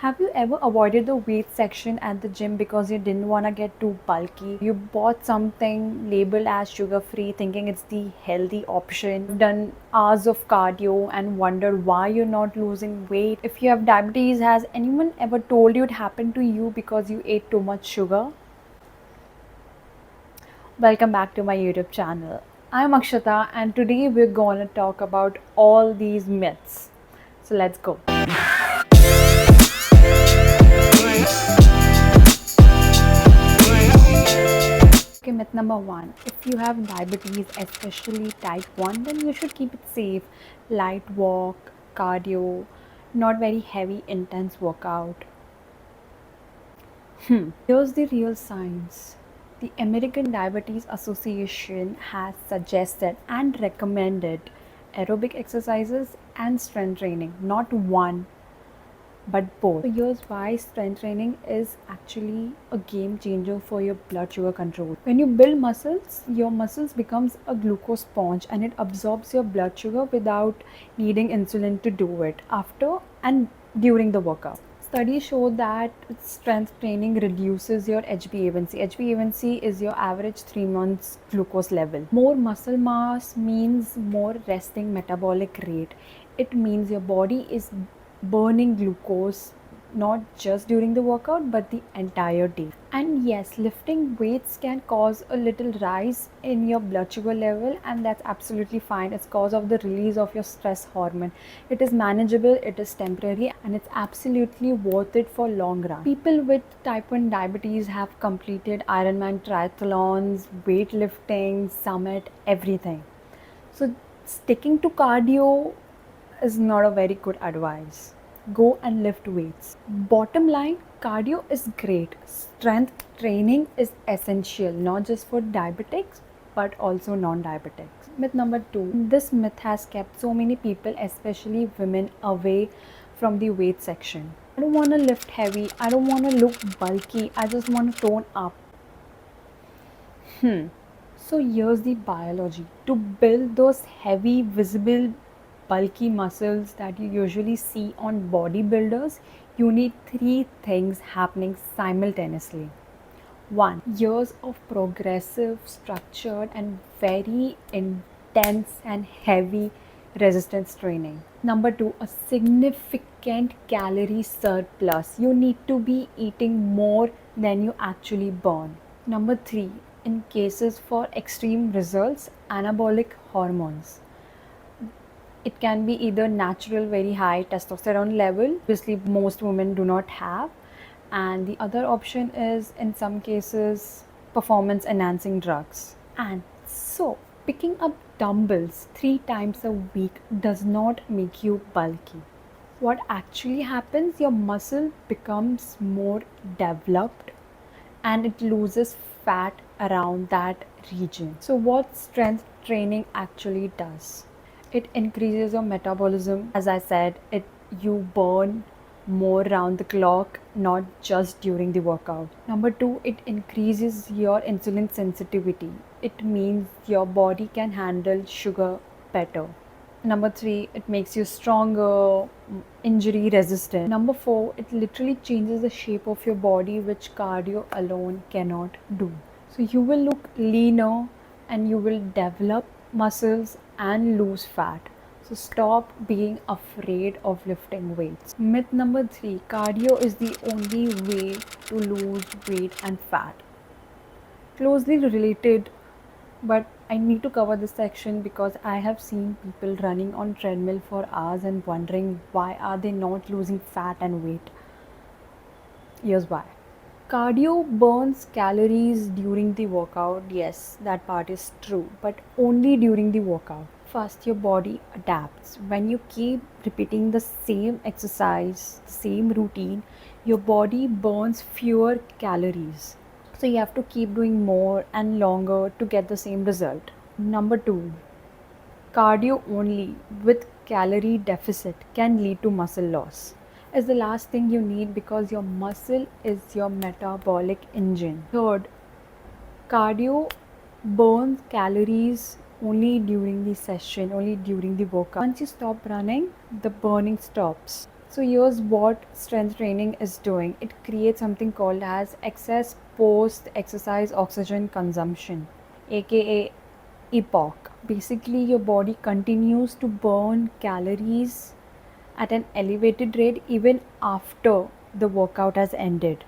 Have you ever avoided the weight section at the gym because you didn't want to get too bulky? You bought something labeled as sugar free thinking it's the healthy option. You've done hours of cardio and wondered why you're not losing weight. If you have diabetes, has anyone ever told you it happened to you because you ate too much sugar? Welcome back to my YouTube channel. I'm Akshata and today we're going to talk about all these myths. So let's go. Okay, myth number one. If you have diabetes, especially type 1, then you should keep it safe. Light walk, cardio, not very heavy, intense workout. Here's the real science. The American Diabetes Association has suggested and recommended aerobic exercises and strength training, not one but both. So here's why strength training is actually a game changer for your blood sugar control. When you build muscles, your muscles becomes a glucose sponge and it absorbs your blood sugar without needing insulin to do it after and during the workout. Studies show that strength training reduces your HbA1c. HbA1c is your average 3 months glucose level. More muscle mass means more resting metabolic rate. It means your body is burning glucose not just during the workout but the entire day. And yes, lifting weights can cause a little rise in your blood sugar level, and that's absolutely fine. It's cause of the release of your stress hormone. It is manageable, it is temporary, and it's absolutely worth it for long run. People with type 1 diabetes have completed Ironman triathlons, weightlifting, summit, everything. So sticking to cardio is not a very good advice. Go and lift weights. Bottom line, cardio is great. Strength training is essential, not just for diabetics but also non diabetics. Myth number two, this myth has kept so many people, especially women, away from the weight section. I don't want to lift heavy, I don't want to look bulky, I just want to tone up. So here's the biology. To build those heavy, visible, bulky muscles that you usually see on bodybuilders, you need three things happening simultaneously. One, years of progressive, structured, and very intense and heavy resistance training. Number two, a significant calorie surplus. You need to be eating more than you actually burn. Number three, in cases for extreme results, anabolic hormones. It can be either natural, very high testosterone level, obviously, most women do not have, and the other option is in some cases performance enhancing drugs. And so, picking up dumbbells 3 times a week does not make you bulky. What actually happens, your muscle becomes more developed and it loses fat around that region. So what strength training actually does, it increases your metabolism. As I said, it you burn more round the clock, not just during the workout. Number two, it increases your insulin sensitivity. It means your body can handle sugar better. Number three, it makes you stronger, injury resistant. Number four, it literally changes the shape of your body, which cardio alone cannot do. So you will look leaner and you will develop muscles and lose fat. So stop being afraid of lifting weights. Myth number three, cardio is the only way to lose weight and fat. Closely related, but I need to cover this section because I have seen people running on treadmill for hours and wondering why are they not losing fat and weight. Here's why. Cardio burns calories during the workout. Yes, that part is true, but only during the workout. First, your body adapts. When you keep repeating the same exercise, the same routine, your body burns fewer calories. So you have to keep doing more and longer to get the same result. Number two, cardio only with calorie deficit can lead to muscle loss. Is the last thing you need because your muscle is your metabolic engine. Third, cardio burns calories only during the session, only during the workout. Once you stop running, the burning stops. So here's what strength training is doing. It creates something called as excess post exercise oxygen consumption, aka EPOC. Basically, your body continues to burn calories at an elevated rate even after the workout has ended.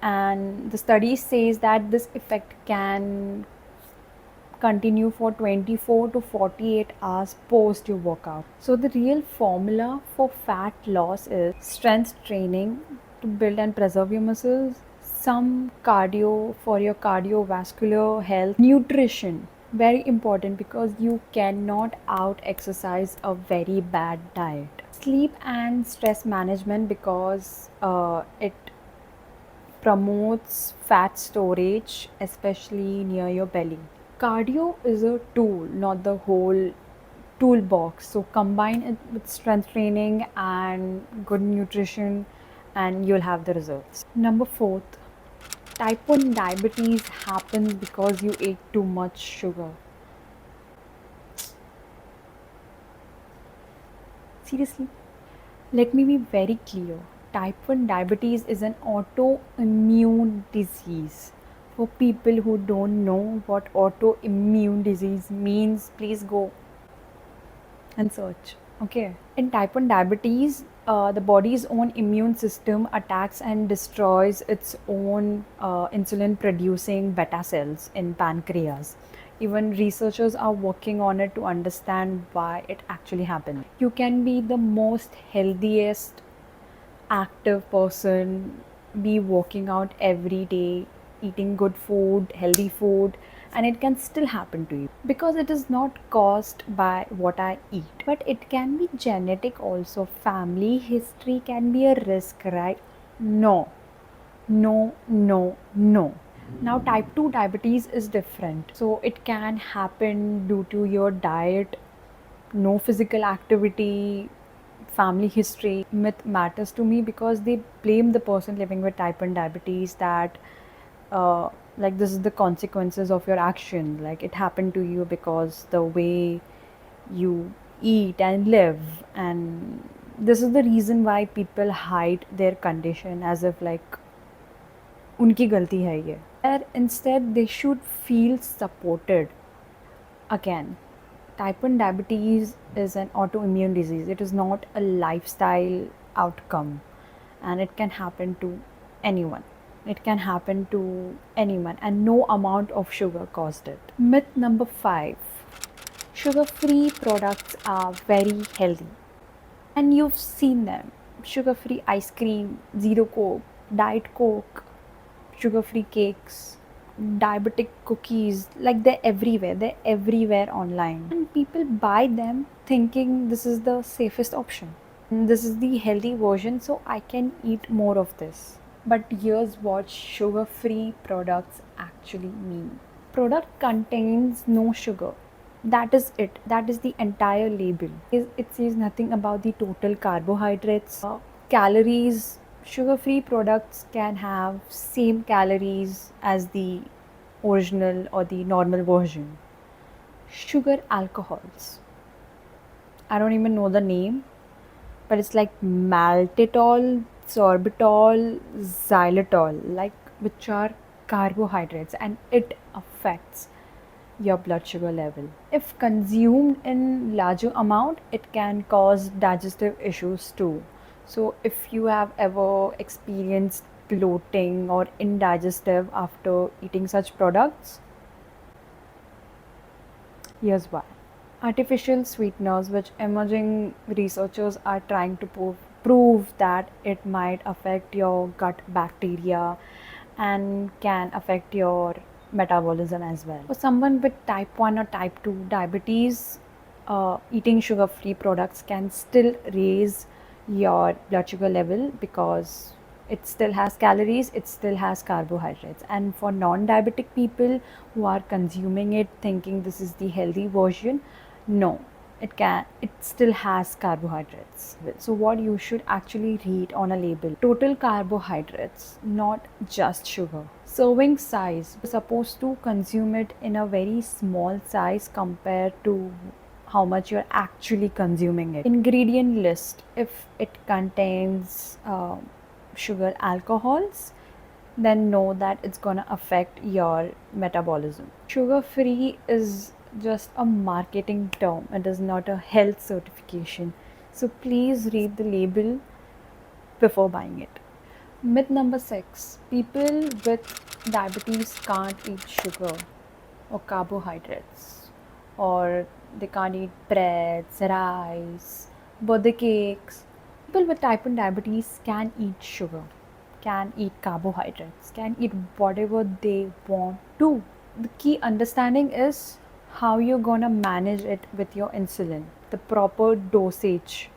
And the study says that this effect can continue for 24 to 48 hours post your workout. So, the real formula for fat loss is strength training to build and preserve your muscles, some cardio for your cardiovascular health, nutrition. Very important because you cannot out exercise a very bad diet. Sleep and stress management because it promotes fat storage, especially near your belly. Cardio is a tool, not the whole toolbox. So combine it with strength training and good nutrition, and you'll have the results. Number fourth, type 1 diabetes happens because you ate too much sugar. Seriously? Let me be very clear. Type 1 diabetes is an autoimmune disease. For people who don't know what autoimmune disease means, please go and search. Okay. In type 1 diabetes, the body's own immune system attacks and destroys its own insulin producing beta cells in pancreas. Even researchers are working on it to understand why it actually happens. You can be the most healthiest active person, be working out every day, eating good food, healthy food, and it can still happen to you because it is not caused by what I eat, but it can be genetic also. Family history can be a risk, right? No, no, no, no. Now, type 2 diabetes is different. So, it can happen due to your diet, no physical activity, family history. Myth matters to me because they blame the person living with type 1 diabetes that uh, like this is the consequences of your action, like it happened to you because the way you eat and live, and this is the reason why people hide their condition as if like उनकी गलती है ये. Instead they should feel supported. Again, type 1 diabetes is an autoimmune disease. It is not a lifestyle outcome, and it can happen to anyone. It can happen to anyone, and no amount of sugar caused it. Myth number 5, sugar free products are very healthy. And you've seen them: sugar free ice cream, zero coke, diet coke, sugar free cakes, diabetic cookies. Like they're everywhere online. And people buy them thinking this is the safest option. This is the healthy version, so I can eat more of this. But here's what sugar free products actually mean: product contains no sugar. That is it. That is the entire label. It says nothing about the total carbohydrates, calories. Sugar free products can have same calories as the original or the normal version. Sugar alcohols. I don't even know the name, but it's like maltitol, sorbitol, xylitol, like which are carbohydrates, and it affects your blood sugar level. If consumed in larger amount, it can cause digestive issues too. So if you have ever experienced bloating or indigestive after eating such products, here's why. Artificial sweeteners, which emerging researchers are trying to prove that it might affect your gut bacteria and can affect your metabolism as well. For someone with type 1 or type 2 diabetes, eating sugar free products can still raise your blood sugar level because it still has calories, it still has carbohydrates. And for non diabetic people who are consuming it thinking this is the healthy version, no, it still has carbohydrates. So what you should actually read on a label: total carbohydrates, not just sugar. Serving size, we're supposed to consume it in a very small size compared to how much you're actually consuming it. Ingredient list: if it contains sugar alcohols, then know that it's gonna affect your metabolism. Sugar free is just a marketing term, it is not a health certification. So please read the label before buying it. Myth number 6: people with diabetes can't eat sugar or carbohydrates, or they can't eat breads, rice, birthday cakes. People with type 1 diabetes can eat sugar, can eat carbohydrates, can eat whatever they want to. The key understanding is how you're gonna manage it with your insulin. The proper dosage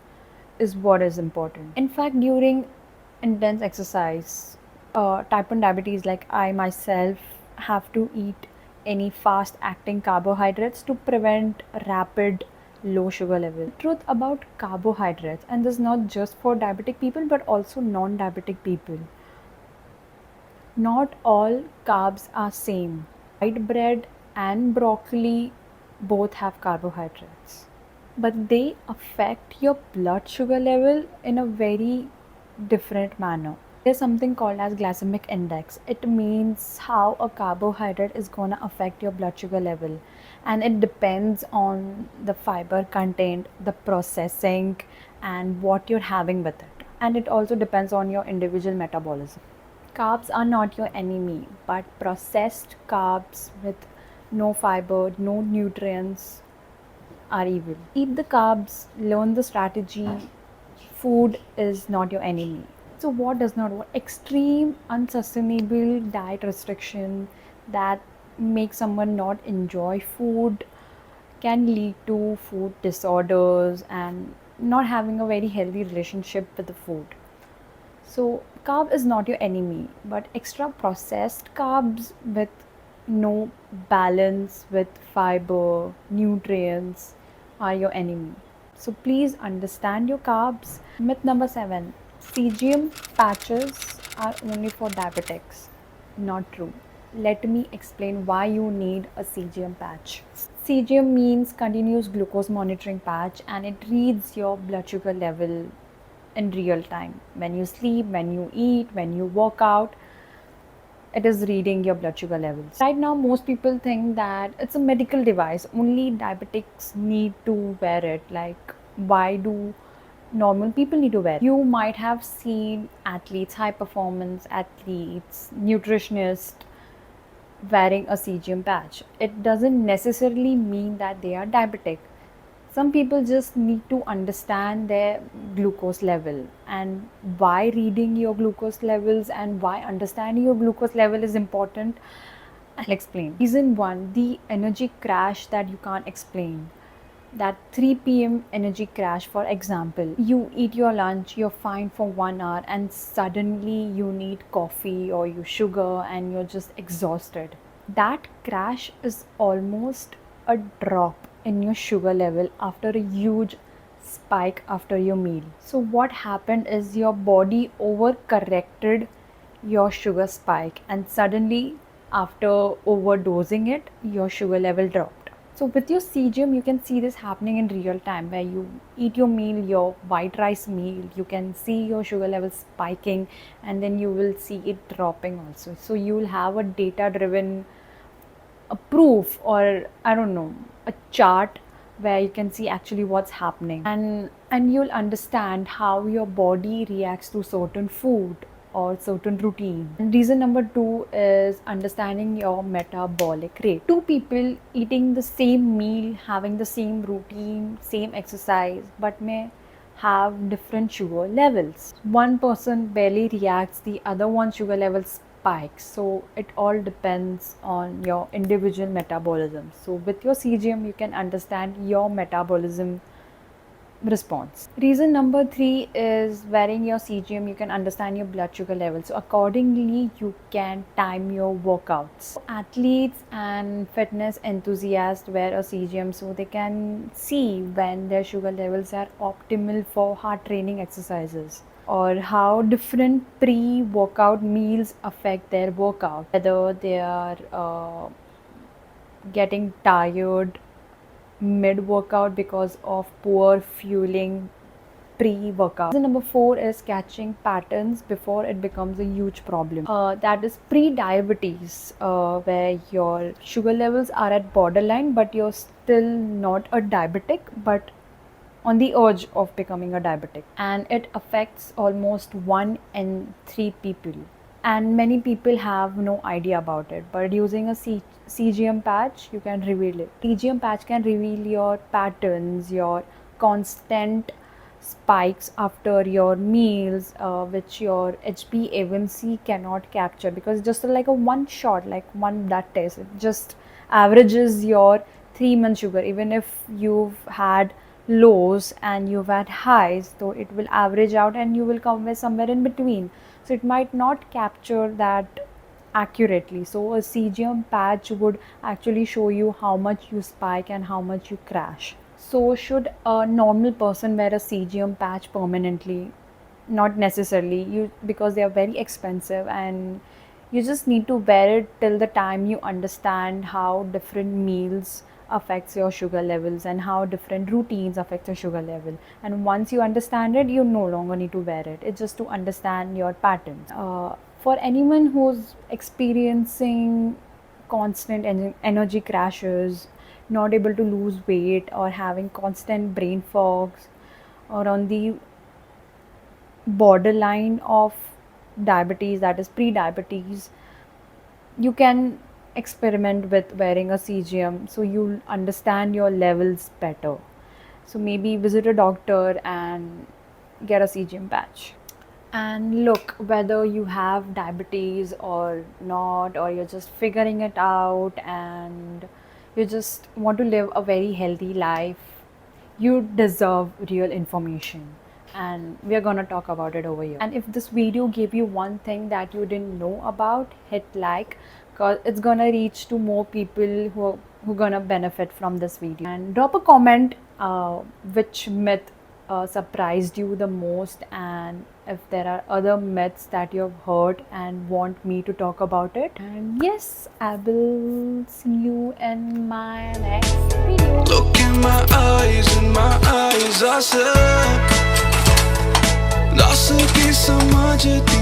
is what is important. In fact, during intense exercise, type 1 diabetes, like I myself, have to eat any fast acting carbohydrates to prevent rapid low sugar level. Truth about carbohydrates, and this is not just for diabetic people but also non diabetic people. Not all carbs are same. White bread and broccoli both have carbohydrates, but they affect your blood sugar level in a very different manner. There's something called as glycemic index. It means how a carbohydrate is going to affect your blood sugar level, and it depends on the fiber content, the processing, and what you're having with it. And it also depends on your individual metabolism. Carbs are not your enemy, but processed carbs with no fiber, no nutrients are evil. Eat the carbs, learn the strategy. Food is not your enemy. So, what does not work? Extreme, unsustainable diet restriction that makes someone not enjoy food can lead to food disorders and not having a very healthy relationship with the food. So, carb is not your enemy, but extra processed carbs with no balance with fiber, nutrients are your enemy. So, please understand your carbs. Myth number 7: CGM patches are only for diabetics. Not true. Let me explain why you need a CGM patch. CGM means continuous glucose monitoring patch, and it reads your blood sugar level in real time. When you sleep, when you eat, when you work out, it is reading your blood sugar levels. Right now, most people think that it's a medical device, only diabetics need to wear it. Like, why do normal people need to wear it? You might have seen athletes, high performance athletes, nutritionists wearing a CGM patch. It doesn't necessarily mean that they are diabetic. Some people just need to understand their glucose level, and why reading your glucose levels and why understanding your glucose level is important. I'll explain. Reason 1: the energy crash that you can't explain. That 3 p.m. energy crash, for example, you eat your lunch, you're fine for 1 hour, and suddenly you need coffee or you sugar and you're just exhausted. That crash is almost a drop in your sugar level after a huge spike after your meal. So, what happened is your body overcorrected your sugar spike, and suddenly, after overdosing it, your sugar level dropped. So, with your CGM, you can see this happening in real time where you eat your meal, your white rice meal, you can see your sugar level spiking, and then you will see it dropping also. So, you will have a data driven a proof, or I don't know, a chart where you can see actually what's happening, and you'll understand how your body reacts to certain food or certain routine. And reason number 2 is understanding your metabolic rate. Two people eating the same meal, having the same routine, same exercise, but may have different sugar levels. One person barely reacts, the other one sugar level spikes. So it all depends on your individual metabolism. So with your CGM, you can understand your metabolism response. Reason number 3 is wearing your CGM, you can understand your blood sugar level. So accordingly, you can time your workouts. Athletes and fitness enthusiasts wear a CGM so they can see when their sugar levels are optimal for hard training exercises, or how different pre-workout meals affect their workout, whether they are getting tired mid workout because of poor fueling pre-workout. Reason number 4 is catching patterns before it becomes a huge problem. That is pre-diabetes, where your sugar levels are at borderline, but you're still not a diabetic, but on the urge of becoming a diabetic, and it affects almost 1 in 3 people, and many people have no idea about it. But using a CGM patch, you can reveal it. CGM patch can reveal your patterns, your constant spikes after your meals, which your HbA1c cannot capture, because just like a one shot, like one blood test, it just averages your 3-month sugar. Even if you've had lows and you've had highs, so it will average out and you will come somewhere in between, so it might not capture that accurately. So a CGM patch would actually show you how much you spike and how much you crash. So should a normal person wear a CGM patch permanently? Not necessarily, because they are very expensive, and you just need to wear it till the time you understand how different meals affects your sugar levels and how different routines affect your sugar level. And once you understand it, you no longer need to wear it. It's just to understand your patterns. For anyone who's experiencing constant energy crashes, not able to lose weight, or having constant brain fogs, or on the borderline of diabetes, that is pre-diabetes, you can experiment with wearing a CGM so you'll understand your levels better. So maybe visit a doctor and get a CGM patch. And look, whether you have diabetes or not, or you're just figuring it out and you just want to live a very healthy life, you deserve real information. And we're gonna talk about it over here. And if this video gave you one thing that you didn't know about, hit like, because it's gonna reach to more people who gonna benefit from this video. And drop a comment which myth surprised you the most, and if there are other myths that you've heard and want me to talk about it. And yes, I will see you in my next video. Look in my eyes are sick. Nasıl ki समझती